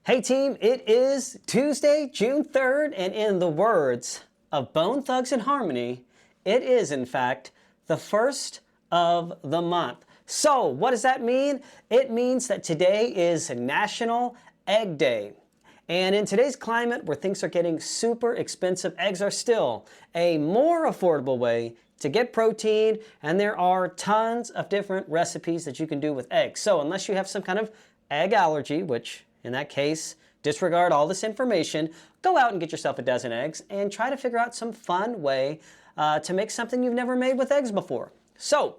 Hey team, it is Tuesday, June 3rd, and in the words of Bone Thugs-n-Harmony, it is in fact the first of the month. So what does that mean? It means that today is National Egg Day. And in today's climate where things are getting super expensive, eggs are still a more affordable way to get protein, and there are tons of different recipes that you can do with eggs. So unless you have some kind of egg allergy, which in that case, disregard all this information, go out and get yourself a dozen eggs and try to figure out some fun way to make something you've never made with eggs before. So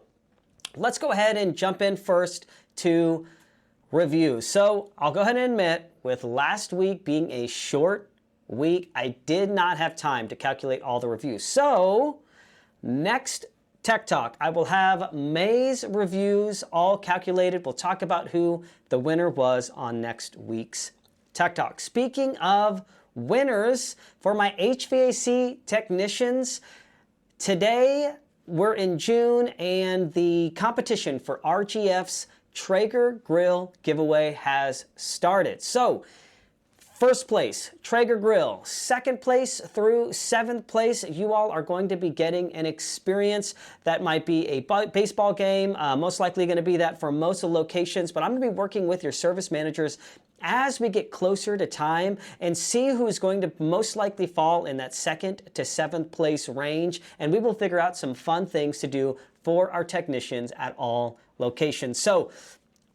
let's go ahead and jump in first to review. So I'll go ahead and admit, with last week being a short week, I did not have time to calculate all the reviews. So next Tech Talk, I will have May's reviews all calculated. We'll talk about who the winner was on next week's Tech Talk. Speaking of winners, for my HVAC technicians, today we're in June and the competition for RGF's Traeger Grill giveaway has started. So first place, Traeger Grill. Second place through seventh place, you all are going to be getting an experience that might be a baseball game, most likely going to be that for most of the locations, but I'm going to be working with your service managers as we get closer to time and see who's going to most likely fall in that second to seventh place range, and we will figure out some fun things to do for our technicians at all locations. So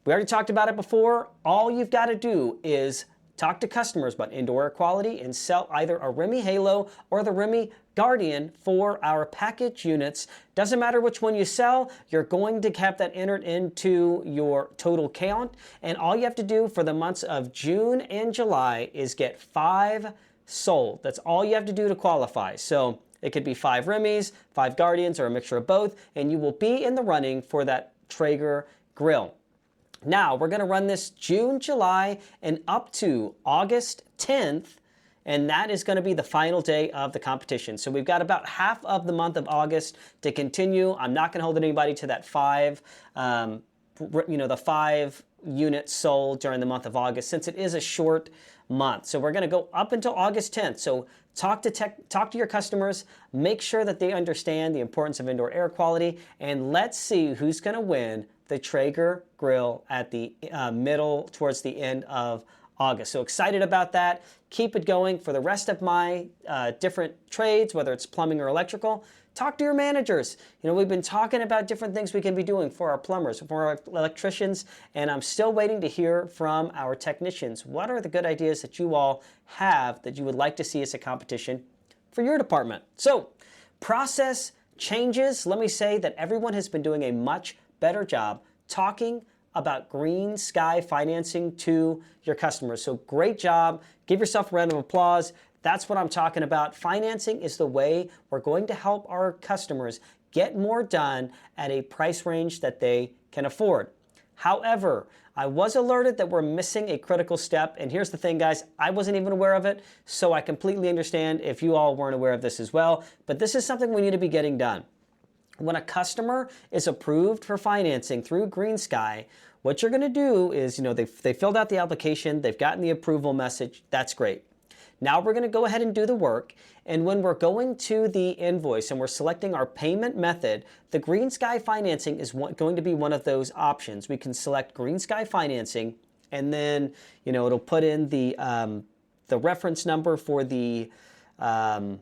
we already talked about it before. All you've got to do is talk to customers about indoor air quality and sell either a Remy Halo or the Remy Guardian for our package units. Doesn't matter which one you sell, you're going to have that entered into your total count. And all you have to do for the months of June and July is get 5 sold. That's all you have to do to qualify. So it could be 5 Remys, 5 Guardians, or a mixture of both, and you will be in the running for that Traeger grill. Now, we're going to run this June, July, and up to August 10th, and that is going to be the final day of the competition. So we've got about half of the month of August to continue. I'm not going to hold anybody to that 5, the 5 units sold during the month of August, since it is a short month. So we're going to go up until August 10th. So talk to your customers, make sure that they understand the importance of indoor air quality, and let's see who's going to win the Traeger grill at the towards the end of August. So excited about that. Keep it going. For the rest of my different trades, whether it's plumbing or electrical, talk to your managers. You know, we've been talking about different things we can be doing for our plumbers, for our electricians, and I'm still waiting to hear from our technicians. What are the good ideas that you all have that you would like to see as a competition for your department? So process changes. Let me say that everyone has been doing a much better job talking about green sky financing to your customers. So great job. Give yourself a round of applause. That's what I'm talking about. Financing is the way we're going to help our customers get more done at a price range that they can afford. However, I was alerted that we're missing a critical step, and here's the thing, guys, I wasn't even aware of it, so I completely understand if you all weren't aware of this as well, but this is something we need to be getting done. When a customer is approved for financing through GreenSky, what you're going to do is, they filled out the application, they've gotten the approval message, that's great. Now we're going to go ahead and do the work, and when we're going to the invoice and we're selecting our payment method, the GreenSky financing is going to be one of those options. We can select GreenSky financing, and then it'll put in the reference number for the loan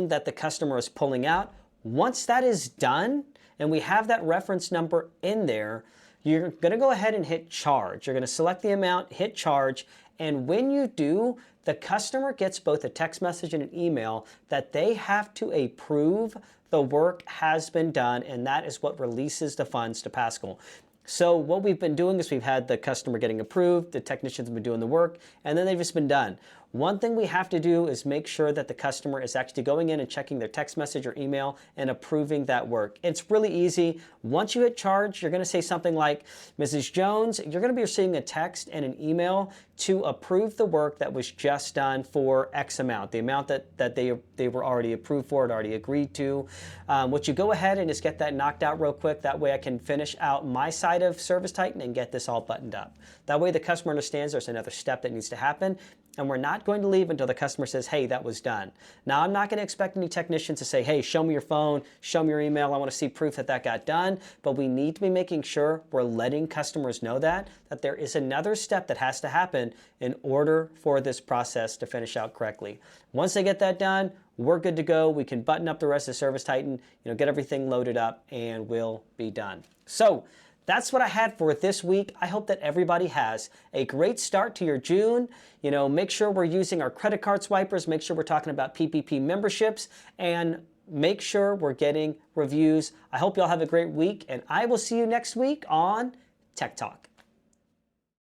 that the customer is pulling out. Once that is done and we have that reference number in there, you're going to go ahead and hit charge. You're going to select the amount, hit charge, and when you do, the customer gets both a text message and an email that they have to approve the work has been done, and that is what releases the funds to Paschal. So what we've been doing is we've had the customer getting approved, the technicians have been doing the work, and then they've just been done. one thing we have to do is make sure that the customer is actually going in and checking their text message or email and approving that work. It's really easy. Once you hit charge, you're going to say something like, Mrs. Jones, you're going to be receiving a text and an email to approve the work that was just done for X amount, the amount that they were already approved for, already agreed to. Would you go ahead and just get that knocked out real quick? That way I can finish out my side of ServiceTitan and get this all buttoned up. That way the customer understands there's another step that needs to happen, and we're not going to leave until the customer says, hey, that was done. Now, I'm not going to expect any technicians to say, hey, show me your phone, show me your email, I want to see proof that that got done, but we need to be making sure we're letting customers know that there is another step that has to happen in order for this process to finish out correctly. Once they get that done, we're good to go. We can button up the rest of ServiceTitan, get everything loaded up, and we'll be done. So that's what I had for this week. I hope that everybody has a great start to your June. Make sure we're using our credit card swipers. Make sure we're talking about PPP memberships, and make sure we're getting reviews. I hope y'all have a great week, and I will see you next week on Tech Talk.